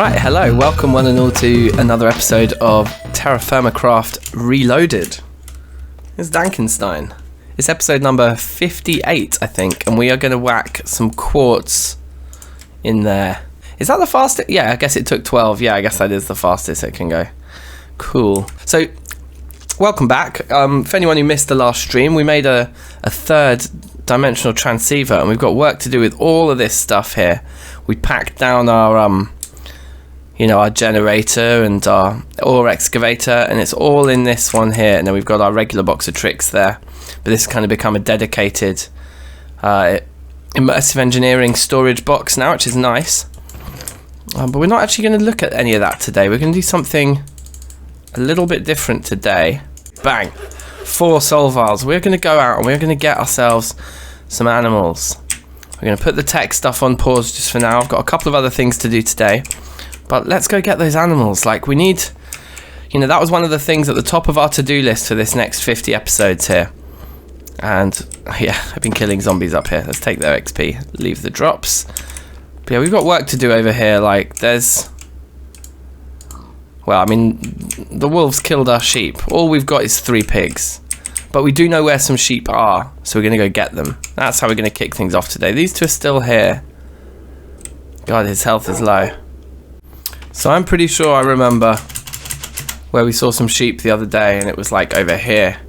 Right, hello, welcome one and all to another episode of TerraFirmaCraft Reloaded. It's DankNStein. It's episode number 58, I think, and we are going to whack some quartz in there. Is that the fastest? Yeah, I guess it took 12. Yeah, I guess that is the fastest it can go. Cool. So, welcome back. For anyone who missed the last stream, we made a third dimensional transceiver, and we've got work to do with all of this stuff here. We packed down our our generator and our ore excavator, and it's all in this one here, and then we've got our regular box of tricks there, but this has kind of become a dedicated immersive engineering storage box now, which is nice. But we're not actually going to look at any of that today. We're going to do something a little bit different today. Bang! 4 soul vials. We're going to go out and we're going to get ourselves some animals. We're going to put the tech stuff on pause just for now. I've got a couple of other things to do today, but let's go get those animals. Like, we need, that was one of the things at the top of our to-do list for this next 50 episodes here. And yeah, I've been killing zombies up here. Let's take their XP, leave the drops. But yeah, we've got work to do over here. Like, the wolves killed our sheep. All we've got is 3 pigs. But we do know where some sheep are, so we're going to go get them. That's how we're going to kick things off today. These 2 are still here. God, his health is low. So I'm pretty sure I remember where we saw some sheep the other day, and it was like over here.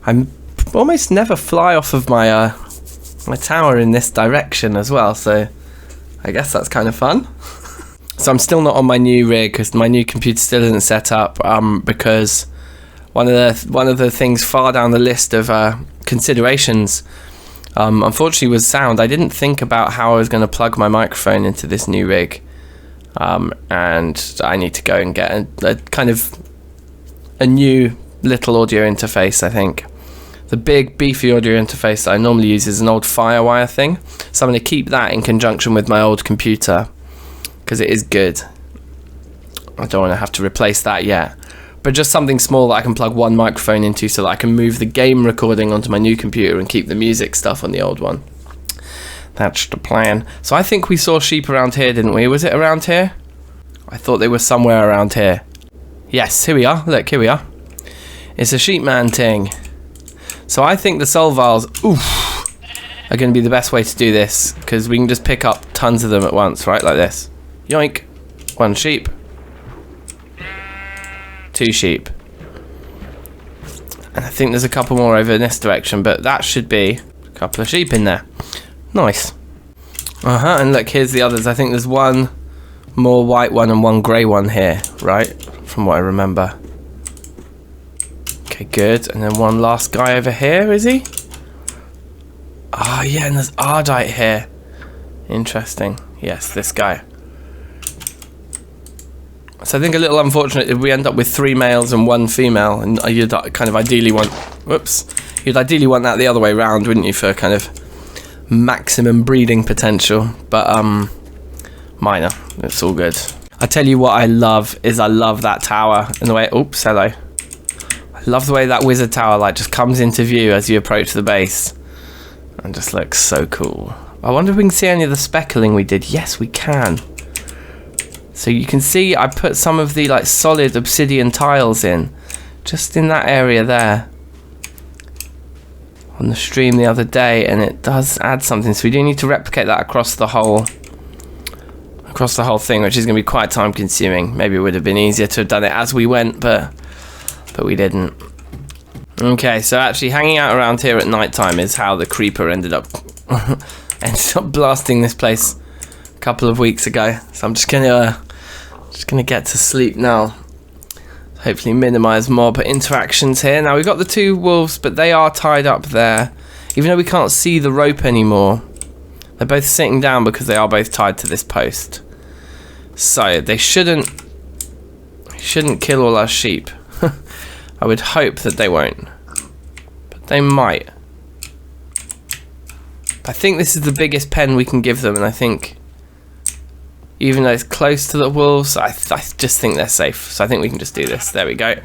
I almost never fly off of my my tower in this direction as well, so I guess that's kind of fun. So I'm still not on my new rig because my new computer still isn't set up, because one of the things far down the list of considerations unfortunately was sound. I didn't think about how I was going to plug my microphone into this new rig, and I need to go and get a kind of a new little audio interface. I think the big beefy audio interface that I normally use is an old Firewire thing, so I'm going to keep that in conjunction with my old computer because it is good. I don't want to have to replace that yet, but just something small that I can plug one microphone into so that I can move the game recording onto my new computer and keep the music stuff on the old one. That's the plan. So I think we saw sheep around here, didn't we? Was it around here? I thought they were somewhere around here. Yes, here we are. Look, here we are. It's a sheep man thing. So I think the soul vials are going to be the best way to do this, because we can just pick up tons of them at once, right? Like this. Yoink. 1 sheep. 2 sheep. And I think there's a couple more over in this direction, but that should be a couple of sheep in there. Nice. And look, here's the others. I think there's 1 more white one and 1 grey one here, right? From what I remember. Okay, good. And then 1 last guy over here, is he? Oh, yeah, and there's Ardite here. Interesting. Yes, this guy. So I think a little unfortunate if we end up with 3 males and 1 female, and you'd kind of ideally want... Whoops. You'd ideally want that the other way round, wouldn't you, for kind of maximum breeding potential, but minor. It's all good. I tell you what I love is I love that tower and the way... Oops, hello. I love the way that wizard tower just comes into view as you approach the base and just looks so cool. I wonder if we can see any of the speckling we did. Yes, we can. So you can see I put some of the solid obsidian tiles in, just in that area there, on the stream the other day, and it does add something. So we do need to replicate that across the whole thing, which is going to be quite time consuming. Maybe it would have been easier to have done it as we went, but we didn't. Okay, so actually hanging out around here at night time is how the creeper ended up blasting this place a couple of weeks ago. So I'm just gonna get to sleep now. Hopefully minimize mob interactions here. Now we've got the 2 wolves, but they are tied up there. Even though we can't see the rope anymore, they're both sitting down because they are both tied to this post. So they shouldn't kill all our sheep. I would hope that they won't, but they might. I think this is the biggest pen we can give them, and I think even though it's close to the wolves, I just think they're safe. So I think we can just do this. There we go.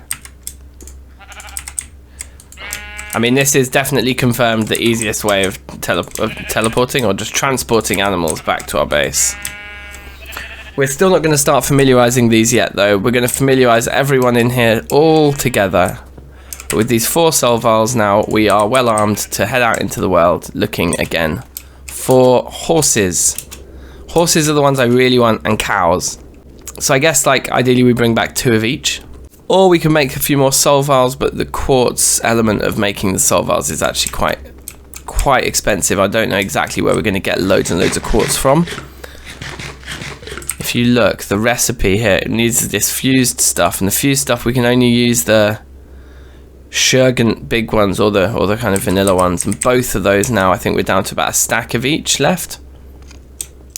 I mean, this is definitely confirmed the easiest way of teleporting or just transporting animals back to our base. We're still not going to start familiarizing these yet, though. We're going to familiarize everyone in here all together. But with these 4 soul vials now, we are well armed to head out into the world looking again for horses. Horses are the ones I really want, and cows. So I guess, like, ideally we bring back 2 of each. Or we can make a few more soul vials, but the quartz element of making the soul vials is actually quite expensive. I don't know exactly where we're going to get loads and loads of quartz from. If you look, the recipe here, it needs this fused stuff, and the fused stuff we can only use the Shergant big ones or the kind of vanilla ones, and both of those now I think we're down to about a stack of each left.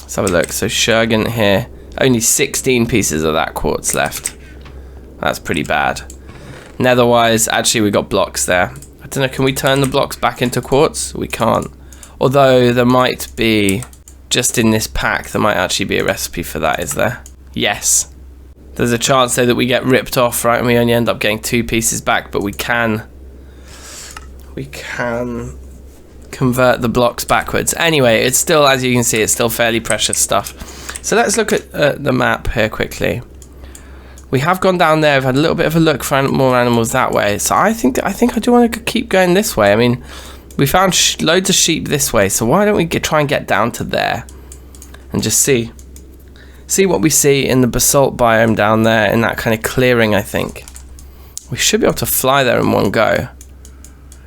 Let's have a look. So Shergant here, only 16 pieces of that quartz left. That's pretty bad. Netherwise, actually we got blocks there. I don't know, can we turn the blocks back into quartz? We can't. Although there might be, just in this pack, there might actually be a recipe for that, is there? Yes. There's a chance though that we get ripped off, right, and we only end up getting 2 pieces back, but we can convert the blocks backwards. Anyway, it's still, as you can see, it's still fairly precious stuff. So let's look at the map here quickly. We have gone down there. We've had a little bit of a look for more animals that way. So I think I do want to keep going this way. I mean, we found loads of sheep this way, so why don't we try and get down to there and just see what we see in the basalt biome down there in that kind of clearing. I think we should be able to fly there in one go.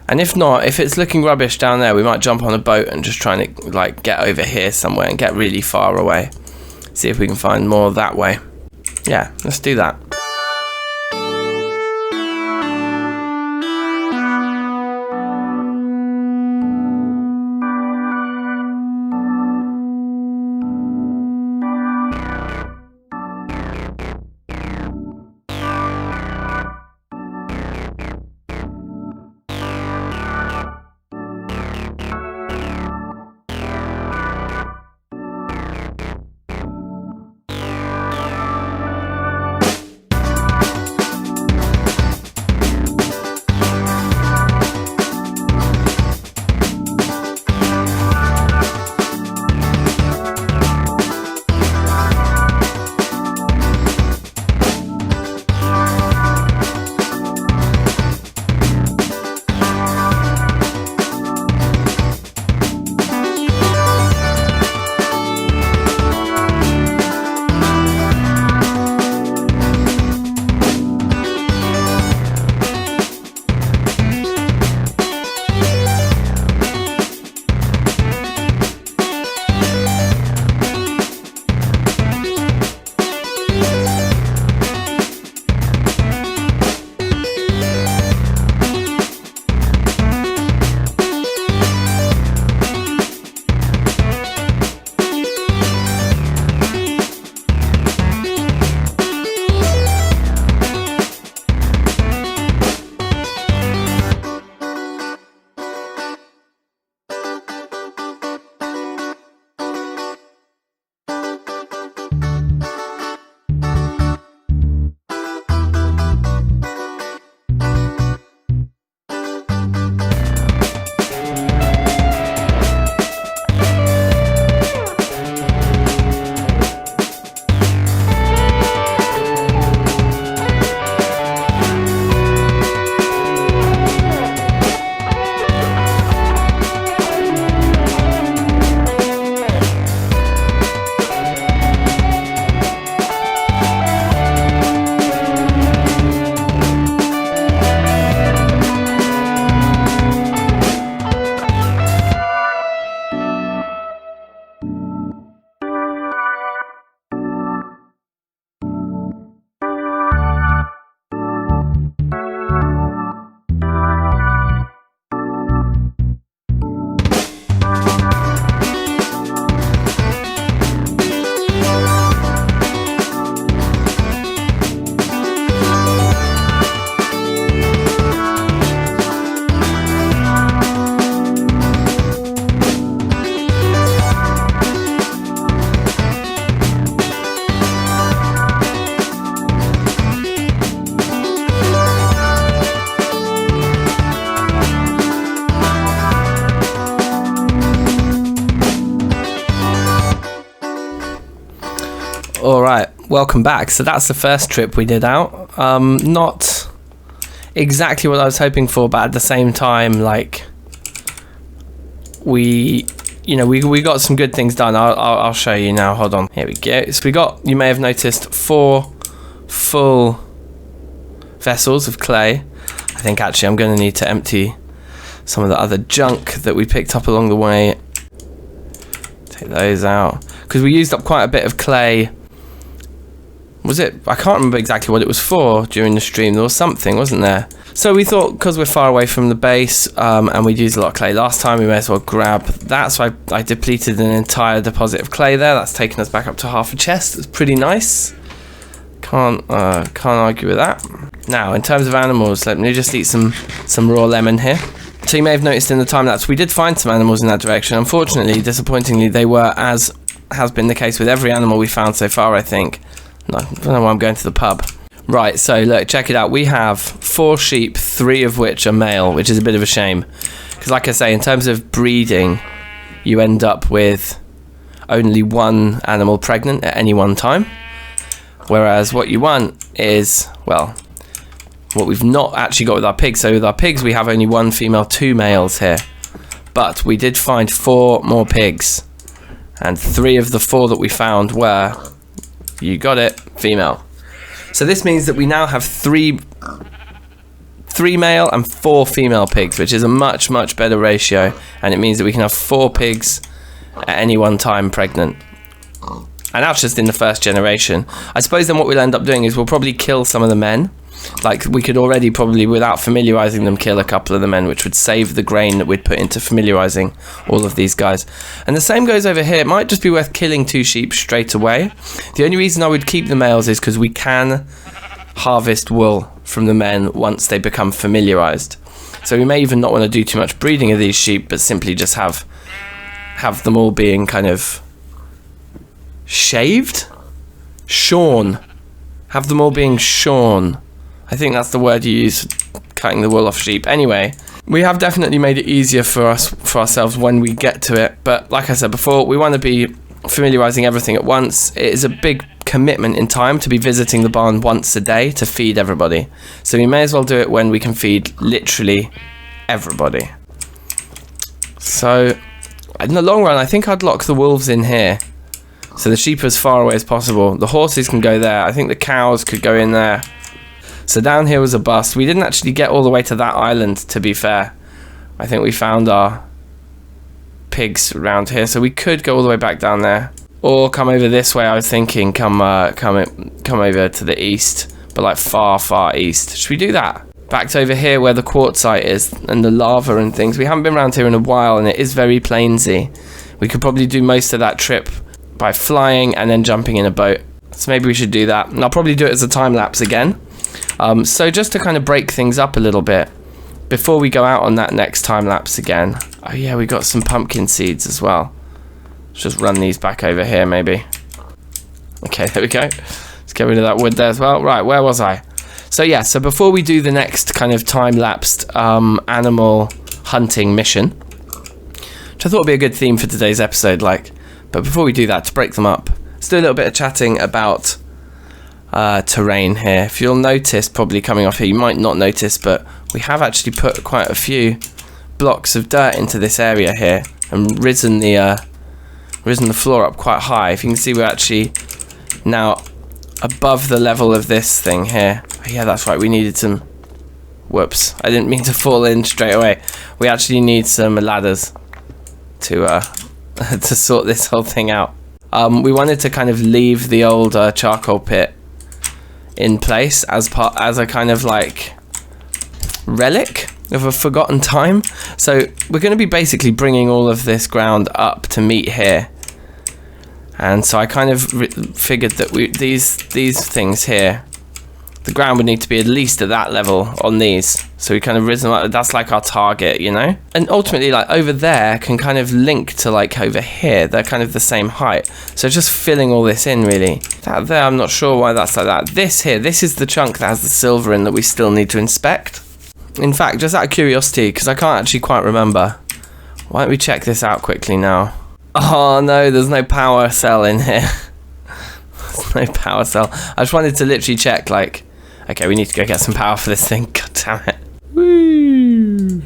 And if not, if it's looking rubbish down there, we might jump on a boat and just try and like get over here somewhere and get really far away. See if we can find more that way. Yeah, let's do that. Alright, welcome back. So that's the first trip we did out. Not exactly what I was hoping for, but at the same time, like, we got some good things done. I'll show you now. Hold on. Here we go. So we got, you may have noticed, 4 full vessels of clay. I think actually I'm going to need to empty some of the other junk that we picked up along the way. Take those out. Because we used up quite a bit of clay. Was it? I can't remember exactly what it was for during the stream. There was something, wasn't there? So we thought, because we're far away from the base, and we'd used a lot of clay last time, we may as well grab that. So I depleted an entire deposit of clay there. That's taken us back up to half a chest. It's pretty nice. Can't argue with that. Now, in terms of animals, let me just eat some raw lemon here. So you may have noticed in the time lapse, we did find some animals in that direction. Unfortunately, disappointingly, they were, as has been the case with every animal we found so far, I think. No, I don't know why I'm going to the pub. Right, so look, check it out. We have 4 sheep, 3 of which are male, which is a bit of a shame. Because like I say, in terms of breeding, you end up with only 1 animal pregnant at any one time. Whereas what you want is, well, what we've not actually got with our pigs. So with our pigs, we have only 1 female, 2 males here. But we did find 4 more pigs. And 3 of the 4 that we found were, you got it, female. So this means that we now have 3 male and 4 female pigs, which is a much, much better ratio. And it means that we can have 4 pigs at any one time pregnant. And that's just in the first generation. I suppose then what we'll end up doing is we'll probably kill some of the men. Like, we could already probably, without familiarizing them, kill a couple of the men, which would save the grain that we'd put into familiarizing all of these guys. And the same goes over here. It might just be worth killing 2 sheep straight away. The only reason I would keep the males is because we can harvest wool from the men once they become familiarized. So we may even not want to do too much breeding of these sheep, but simply just have them all being kind of shaved? Shorn. Have them all being shorn. I think that's the word you use for cutting the wool off sheep. Anyway, we have definitely made it easier for ourselves when we get to it. But like I said before, we want to be familiarizing everything at once. It is a big commitment in time to be visiting the barn once a day to feed everybody. So we may as well do it when we can feed literally everybody. So in the long run, I think I'd lock the wolves in here. So the sheep are as far away as possible. The horses can go there. I think the cows could go in there. So down here was a bust. We didn't actually get all the way to that island, to be fair. I think we found our pigs around here. So we could go all the way back down there. Or come over this way, I was thinking. Come over to the east. But like far, far east. Should we do that? Back to over here where the quartzite is. And the lava and things. We haven't been around here in a while. And it is very plainsy. We could probably do most of that trip by flying and then jumping in a boat. So maybe we should do that. And I'll probably do it as a time lapse again. So just to kind of break things up a little bit before we go out on that next time lapse again. Oh yeah, we got some pumpkin seeds as well. Let's just run these back over here maybe. Okay, there we go. Let's get rid of that wood there as well. Right, where was I? So yeah, so before we do the next kind of time lapsed animal hunting mission, which I thought would be a good theme for today's episode, but before we do that, to break them up, let's do a little bit of chatting about terrain here. If you'll notice, probably coming off here, you might not notice, but we have actually put quite a few blocks of dirt into this area here and risen the floor up quite high. If you can see, we're actually now above the level of this thing here. Oh, yeah, that's right, we needed some... Whoops, I didn't mean to fall in straight away. We actually need some ladders to to sort this whole thing out. We wanted to kind of leave the old charcoal pit in place as a kind of like relic of a forgotten time. So we're going to be basically bringing all of this ground up to meet here. And so I kind of figured that these things here, the ground would need to be at least at that level on these. So we kind of risen up, that's like our target, you know? And ultimately, like over there can kind of link to like over here. They're kind of the same height. So just filling all this in really. That there, I'm not sure why that's like that. This here, this is the chunk that has the silver in that we still need to inspect. In fact, just out of curiosity, because I can't actually quite remember, why don't we check this out quickly now? Oh no, there's no power cell in here. No power cell. I just wanted to literally check, like, okay, we need to go get some power for this thing. God damn it. Woo!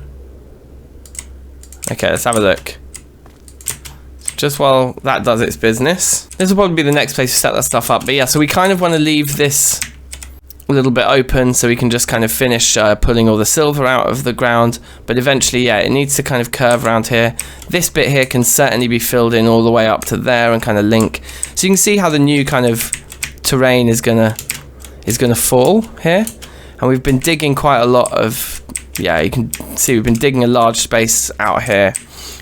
Okay, let's have a look. Just while that does its business. This will probably be the next place to set that stuff up. But yeah, so we kind of want to leave this a little bit open so we can just kind of finish pulling all the silver out of the ground. But eventually, yeah, it needs to kind of curve around here. This bit here can certainly be filled in all the way up to there and kind of link. So you can see how the new kind of terrain is gonna fall here. And we've been digging quite a lot of, yeah, you can see we've been digging a large space out here.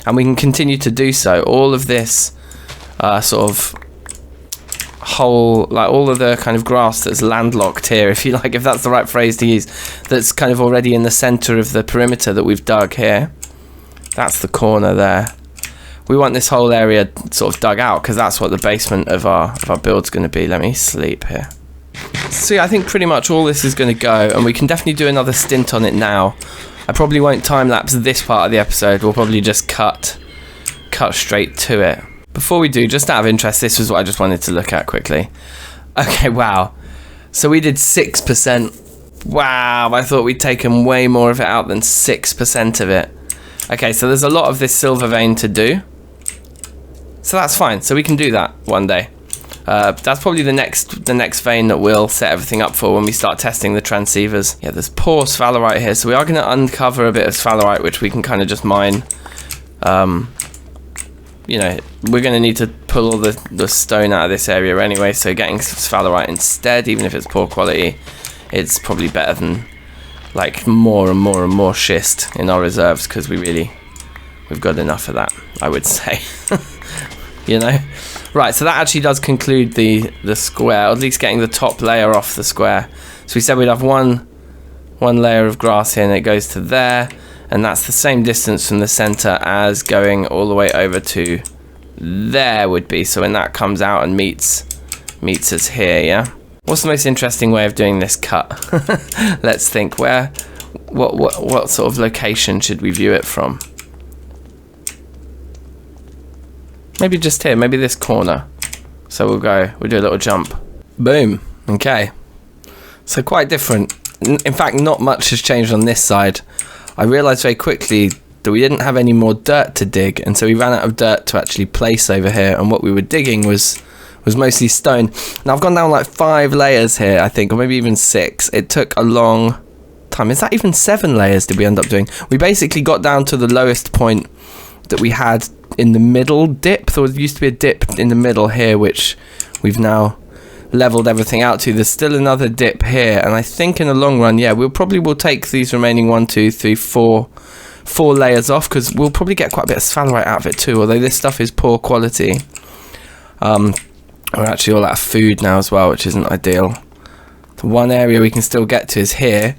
And we can continue to do so. All of this sort of whole, like all of the kind of grass that's landlocked here, if you like, if that's the right phrase to use, that's kind of already in the center of the perimeter that we've dug here. That's the corner there. We want this whole area sort of dug out because that's what the basement of our build's going to be. Let me sleep here. So yeah, I think pretty much all this is going to go, and we can definitely do another stint on it now. I probably won't time lapse this part of the episode. We'll probably just cut straight to it. Before we do, just out of interest, this was what I just wanted to look at quickly. Okay, wow. So we did 6%. Wow, I thought we'd taken way more of it out than 6% of it. Okay, so there's a lot of this silver vein to do. So that's fine. So we can do that one day. That's probably the next vein that we'll set everything up for when we start testing the transceivers. Yeah, there's poor sphalerite here, so we are going to uncover a bit of sphalerite, which we can kind of just mine. You know, we're going to need to pull all the stone out of this area anyway, so getting sphalerite instead, even if it's poor quality, it's probably better than like more and more and more schist in our reserves, because we've got enough of that, I would say. You know? Right, so that actually does conclude the square, or at least getting the top layer off the square. So we said we'd have one layer of grass here, and it goes to there. And that's the same distance from the center as going all the way over to there would be. So when that comes out and meets us here, yeah? What's the most interesting way of doing this cut? Let's think. What sort of location should we view it from? Maybe just here, maybe this corner. So we'll do a little jump. Boom. Okay. So quite different. In fact, not much has changed on this side. I realised very quickly that we didn't have any more dirt to dig, and so we ran out of dirt to actually place over here, and what we were digging was mostly stone. Now I've gone down like 5 layers here, I think, or maybe even 6. It took a long time. Is that even 7 layers did we end up doing? We basically got down to the lowest point that we had in the middle dip. There used to be a dip in the middle here, which we've now leveled everything out to. There's still another dip here, and I think in the long run, yeah, we'll take these remaining 1, 2, 3, 4 layers off, because we'll probably get quite a bit of sphalerite out of it too, although this stuff is poor quality. We're actually all out of food now as well, which isn't ideal. The one area we can still get to is here.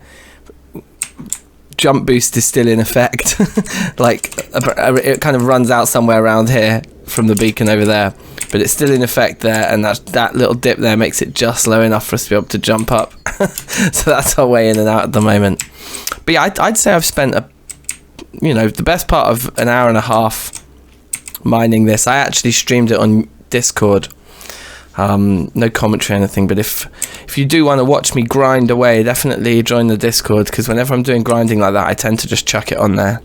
Jump boost is still in effect. Like, it kind of runs out somewhere around here from the beacon over there, but it's still in effect there, and that little dip there makes it just low enough for us to be able to jump up. So that's our way in and out at the moment. But yeah, I'd say I've spent the best part of an hour and a half mining this. I actually streamed it on Discord. No commentary or anything, but if you do want to watch me grind away, definitely join the Discord, because whenever I'm doing grinding like that, I tend to just chuck it on there.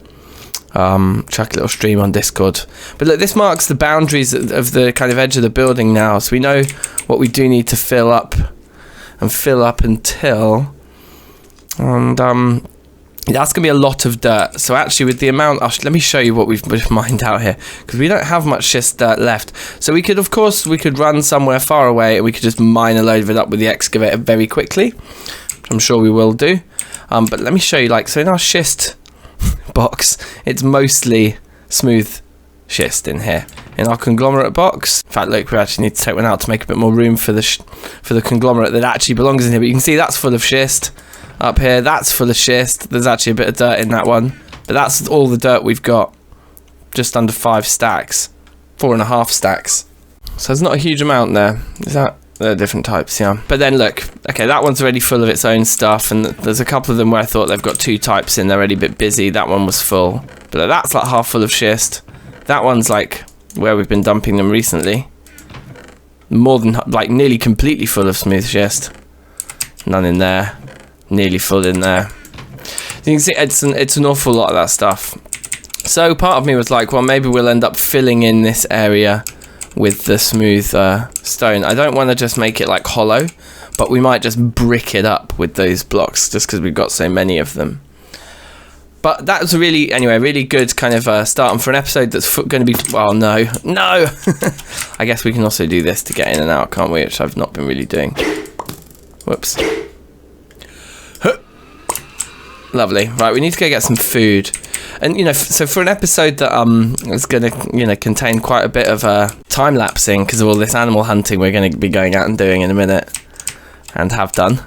Chuck a little stream on Discord. But look, this marks the boundaries of the kind of edge of the building now, so we know what we do need to fill up until, and that's going to be a lot of dirt. So actually, with the amount, let me show you what we've mined out here, because we don't have much schist dirt left. So we could run somewhere far away, and we could just mine a load of it up with the excavator very quickly, which I'm sure we will do. But let me show you, so in our schist box, it's mostly smooth schist in here. In our conglomerate box, in fact, look, we actually need to take one out to make a bit more room for the conglomerate that actually belongs in here. But you can see that's full of schist. Up here, that's full of schist. There's actually a bit of dirt in that one, but that's all the dirt we've got. Just under 5 stacks, 4.5 stacks. So there's not a huge amount there. Is that? They're different types, yeah. But then look, okay, that one's already full of its own stuff, and there's a couple of them where I thought they've got 2 types in. They're already a bit busy. That one was full, but that's like half full of schist. That one's like where we've been dumping them recently. more than, like, nearly completely full of smooth schist. None in there. Nearly full in there. You can see it's an awful lot of that stuff. So part of me was like, well, maybe we'll end up filling in this area with the smooth stone. I don't want to just make it like hollow, but we might just brick it up with those blocks just because we've got so many of them. But that was really, anyway, really good kind of start. And for an episode that's going to be, well, no. I guess we can also do this to get in and out, can't we? Which I've not been really doing. Whoops. Lovely. Right, we need to go get some food. And, you know, so for an episode that is going to, you know, contain quite a bit of time lapsing because of all this animal hunting we're going to be going out and doing in a minute, and have done,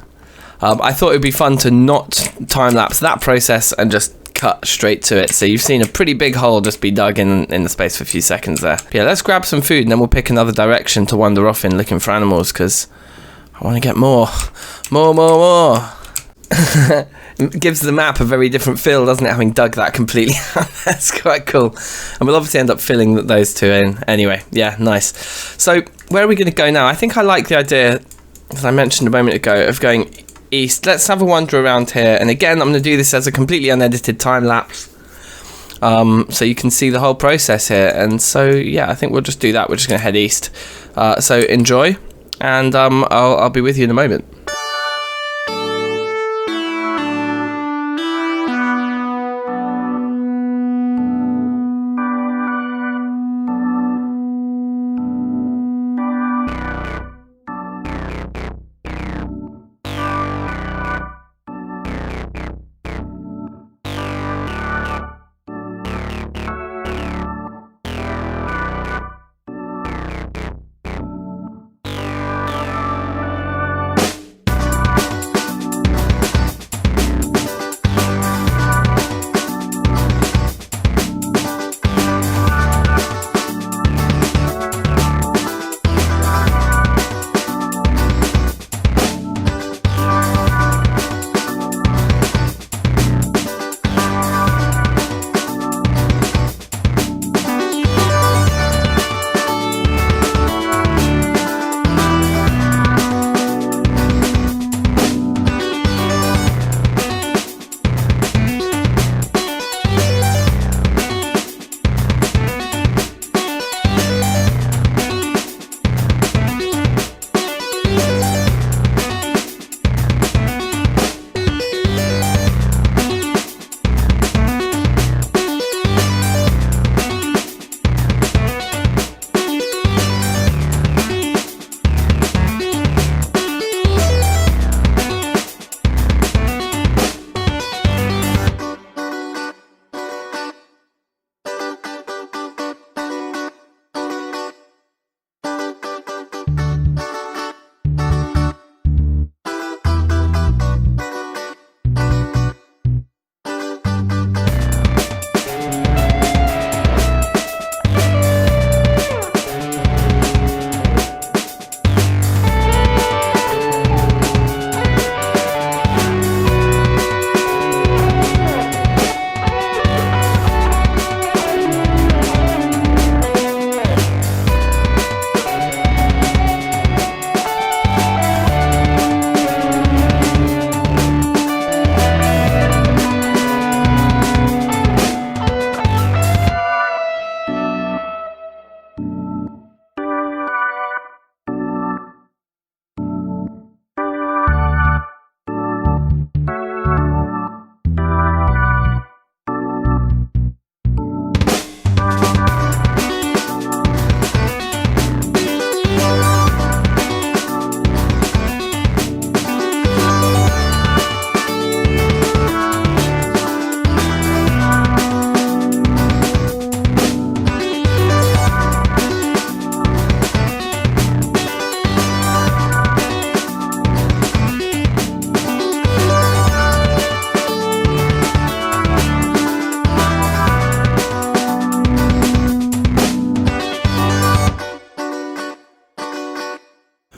I thought it would be fun to not time lapse that process and just cut straight to it. So you've seen a pretty big hole just be dug in the space for a few seconds there. Yeah, let's grab some food and then we'll pick another direction to wander off in looking for animals, because I want to get more. It gives the map a very different feel, doesn't it, having dug that completely out? That's quite cool. And we'll obviously end up filling those two in. Anyway, yeah, nice. So where are we going to go now? I think I like the idea, as I mentioned a moment ago, of going east. Let's have a wander around here. And again, I'm going to do this as a completely unedited time lapse. So you can see the whole process here. And so, yeah, I think we'll just do that. We're just going to head east. So enjoy. And I'll be with you in a moment.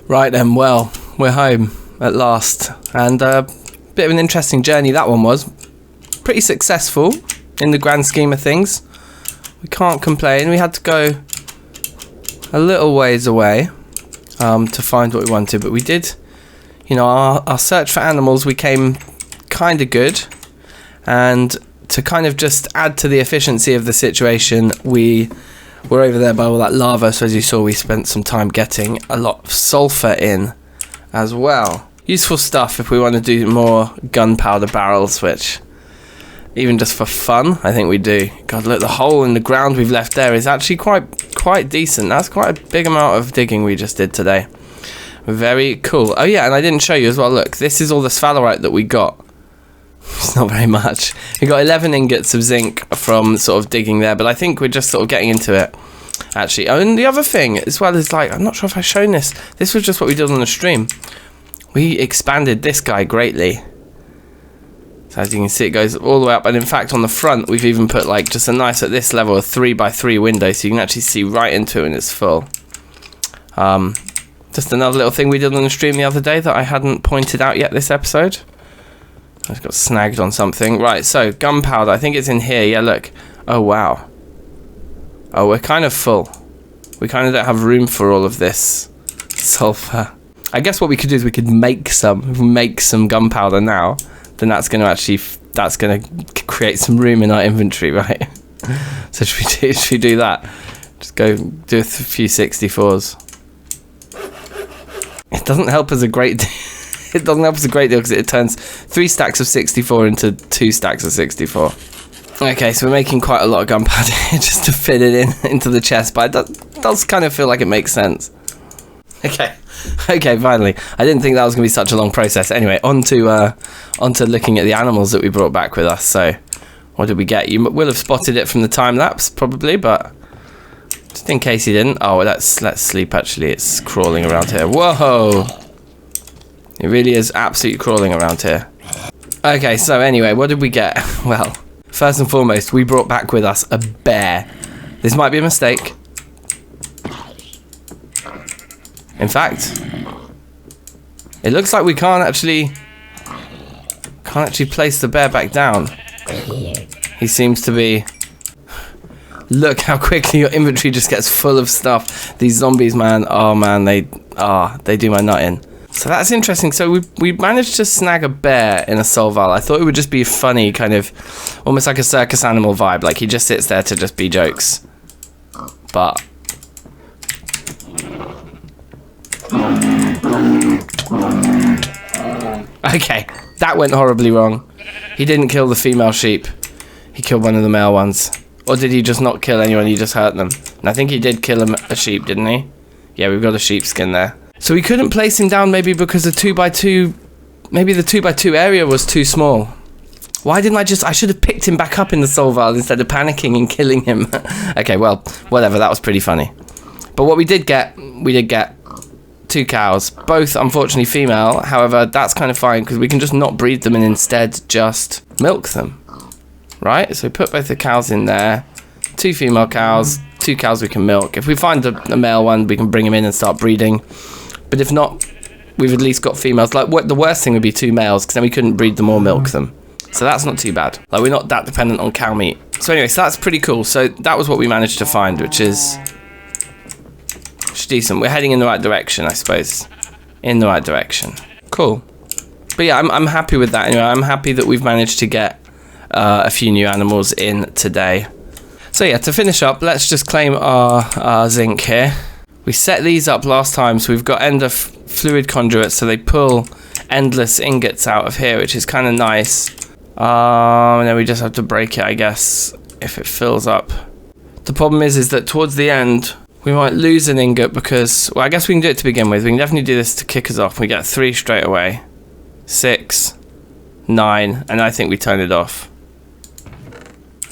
Right then, well, we're home at last, and a bit of an interesting journey that one was. Pretty successful in the grand scheme of things. We can't complain. We had to go a little ways away, to find what we wanted, but we did, you know, our search for animals, we came kind of good, and to kind of just add to the efficiency of the situation, we were over there by all that lava, so as you saw, we spent some time getting a lot of sulfur in as well. Useful stuff if we want to do more gunpowder barrels, which, even just for fun, I think we do. God, look, the hole in the ground we've left there is actually quite decent. That's quite a big amount of digging we just did today. Very cool. Oh yeah, and I didn't show you as well. Look, this is all the sphalerite that we got. It's not very much. We got 11 ingots of zinc from sort of digging there, but I think we're just sort of getting into it, actually. Oh, and the other thing as well is, like, I'm not sure if I've shown this. This was just what we did on the stream. We expanded this guy greatly. So as you can see, it goes all the way up, and in fact on the front we've even put like just a nice, at this level, a 3x3 window, so you can actually see right into it when it's full. Just another little thing we did on the stream the other day that I hadn't pointed out yet this episode. I just got snagged on something. Right, so gunpowder, I think it's in here. Yeah, look. Oh wow. Oh, we're kind of full. We kind of don't have room for all of this sulfur. I guess what we could do is we could make some gunpowder now. Then that's going to create some room in our inventory, right? So should we do that? Just go do a few 64s. It doesn't help us a great deal. It doesn't help us a great deal because it turns 3 stacks of 64 into 2 stacks of 64. Okay, so we're making quite a lot of gunpowder just to fit it into the chest, but it does kind of feel like it makes sense. Okay, finally. I didn't think that was going to be such a long process. Anyway, on to looking at the animals that we brought back with us. So, what did we get? You will have spotted it from the time lapse, probably, but just in case you didn't. Oh, let's sleep. Actually, it's crawling around here. Whoa! It really is absolutely crawling around here. Okay, so anyway, what did we get? Well, first and foremost, we brought back with us a bear. This might be a mistake. In fact, it looks like we can't actually place the bear back down. He seems to be... Look how quickly your inventory just gets full of stuff. These zombies, man, oh man, they do my nut in. So that's interesting. So we managed to snag a bear in a Solval. I thought it would just be funny, kind of almost like a circus animal vibe. Like he just sits there to just be jokes. But okay, that went horribly wrong. He didn't kill the female sheep. He killed one of the male ones. Or did he just not kill anyone? He just hurt them. And I think he did kill a sheep, didn't he? Yeah, we've got a sheepskin there. So we couldn't place him down maybe because the 2x2... Maybe the 2x2 area was too small. Why didn't I should have picked him back up in the Solval instead of panicking and killing him. Okay, well, whatever. That was pretty funny. But what we did get 2 cows. Both, unfortunately, female. However, that's kind of fine because we can just not breed them and instead just milk them. Right? So put both the cows in there. 2 female cows. 2 cows we can milk. If we find a male one, we can bring him in and start breeding. But if not, we've at least got females. Like, the worst thing would be 2 males, because then we couldn't breed them or milk them. So that's not too bad. Like, we're not that dependent on cow meat. So anyway, so that's pretty cool. So that was what we managed to find, which is decent. We're heading in the right direction, I suppose. In the right direction. Cool. But yeah, I'm happy with that. Anyway, I'm happy that we've managed to get a few new animals in today. So yeah, to finish up, let's just claim our zinc here. We set these up last time, so we've got ender fluid conduits, so they pull endless ingots out of here, which is kind of nice. And then we just have to break it, I guess, if it fills up. The problem is that towards the end, we might lose an ingot because, well, I guess we can do it to begin with. We can definitely do this to kick us off. We get 3 straight away. 6, 9, and I think we turn it off.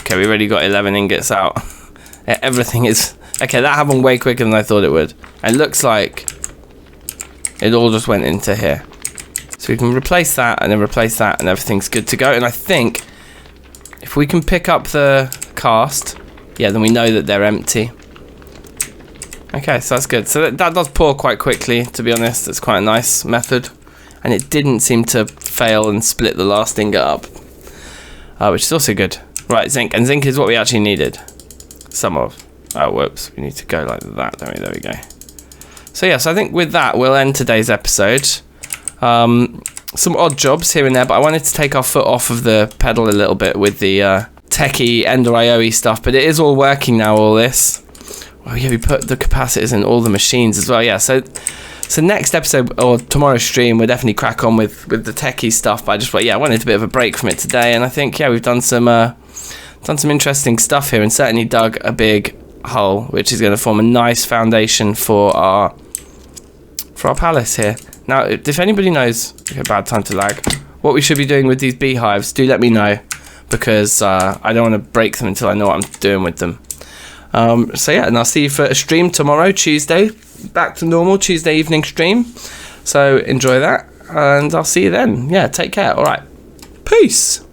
Okay, we already got 11 ingots out. Everything is... Okay, that happened way quicker than I thought it would. It looks like it all just went into here. So we can replace that and then replace that and everything's good to go. And I think if we can pick up the cast, yeah, then we know that they're empty. Okay, so that's good. So that does pour quite quickly, to be honest. It's quite a nice method. And it didn't seem to fail and split the last ingot up, which is also good. Right, zinc. And zinc is what we actually needed. Some of. Oh, whoops. We need to go like that, don't we? There we go. So yeah, so I think with that we'll end today's episode. Some odd jobs here and there, but I wanted to take our foot off of the pedal a little bit with the techie Ender IO stuff, but it is all working now, all this. Oh yeah, we put the capacitors in all the machines as well. Yeah, so next episode or tomorrow's stream we'll definitely crack on with the techie stuff, but I wanted a bit of a break from it today, and I think we've done some interesting stuff here, and certainly dug a big hole which is going to form a nice foundation for our palace here. Now, if anybody knows, okay, bad time to lag, what we should be doing with these beehives, do let me know, because I don't want to break them until I know what I'm doing with them. So yeah, and I'll see you for a stream tomorrow, Tuesday, back to normal Tuesday evening stream. So enjoy that, and I'll see you then. Yeah, take care. All right, peace.